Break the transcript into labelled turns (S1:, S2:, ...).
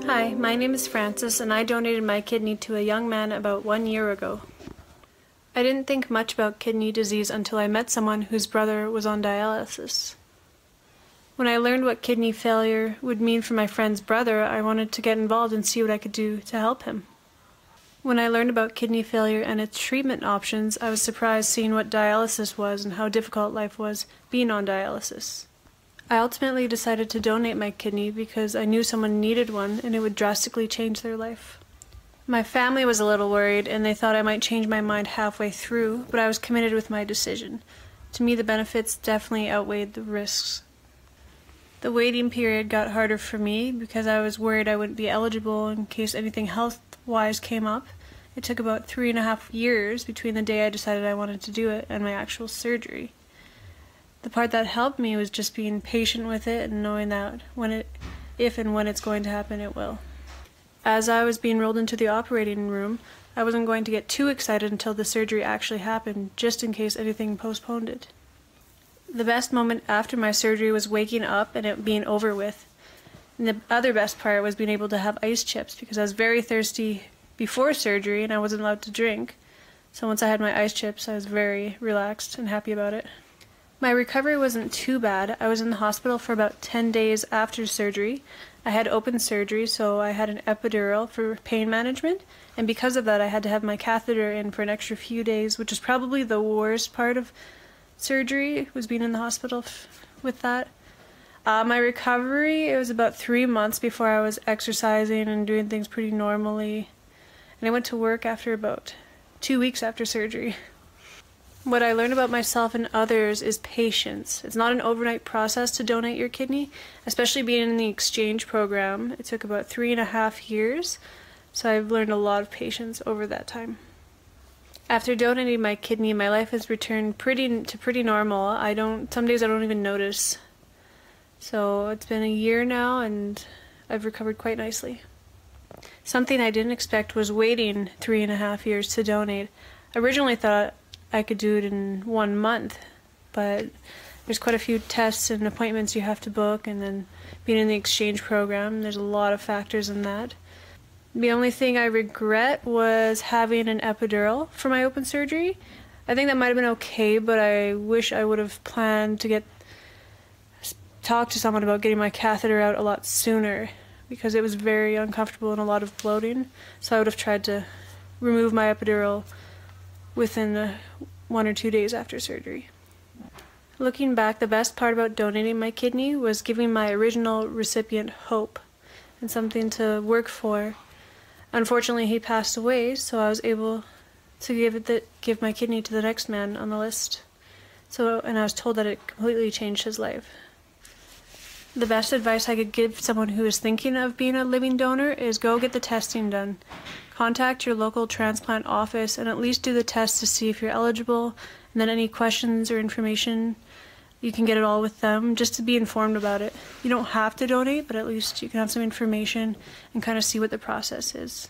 S1: Hi, my name is Francis and I donated my kidney to a young man about 1 year ago. I didn't think much about kidney disease until I met someone whose brother was on dialysis. When I learned what kidney failure would mean for my friend's brother, I wanted to get involved and see what I could do to help him. When I learned about kidney failure and its treatment options, I was surprised seeing what dialysis was and how difficult life was being on dialysis. I ultimately decided to donate my kidney because I knew someone needed one and it would drastically change their life. My family was a little worried and they thought I might change my mind halfway through, but I was committed with my decision. To me, the benefits definitely outweighed the risks. The waiting period got harder for me because I was worried I wouldn't be eligible in case anything health-wise came up. It took about 3.5 years between the day I decided I wanted to do it and my actual surgery. The part that helped me was just being patient with it and knowing that if and when it's going to happen, it will. As I was being rolled into the operating room, I wasn't going to get too excited until the surgery actually happened, just in case anything postponed it. The best moment after my surgery was waking up and it being over with. And the other best part was being able to have ice chips because I was very thirsty before surgery and I wasn't allowed to drink. So once I had my ice chips, I was very relaxed and happy about it. My recovery wasn't too bad. I was in the hospital for about 10 days after surgery. I had open surgery, so I had an epidural for pain management, and because of that I had to have my catheter in for an extra few days, which is probably the worst part of surgery, was being in the hospital with that. My recovery, it was about 3 months before I was exercising and doing things pretty normally, and I went to work after about 2 weeks after surgery. What I learned about myself and others is patience. It's not an overnight process to donate your kidney, especially being in the exchange program. It took about 3.5 years, so I've learned a lot of patience over that time. After donating my kidney, my life has returned pretty normal. Some days I don't even notice. So it's been a year now and I've recovered quite nicely. Something I didn't expect was waiting 3.5 years to donate. I originally thought I could do it in 1 month, but there's quite a few tests and appointments you have to book, and then being in the exchange program, there's a lot of factors in that. The only thing I regret was having an epidural for my open surgery. I think that might have been okay, but I wish I would have planned to talk to someone about getting my catheter out a lot sooner, because it was very uncomfortable and a lot of bloating, so I would have tried to remove my epidural within 1 or 2 days after surgery. Looking back, the best part about donating my kidney was giving my original recipient hope and something to work for. Unfortunately, he passed away, so I was able to give my kidney to the next man on the list. And I was told that it completely changed his life. The best advice I could give someone who is thinking of being a living donor is go get the testing done. Contact your local transplant office and at least do the test to see if you're eligible, and then any questions or information, you can get it all with them, just to be informed about it. You don't have to donate, but at least you can have some information and kind of see what the process is.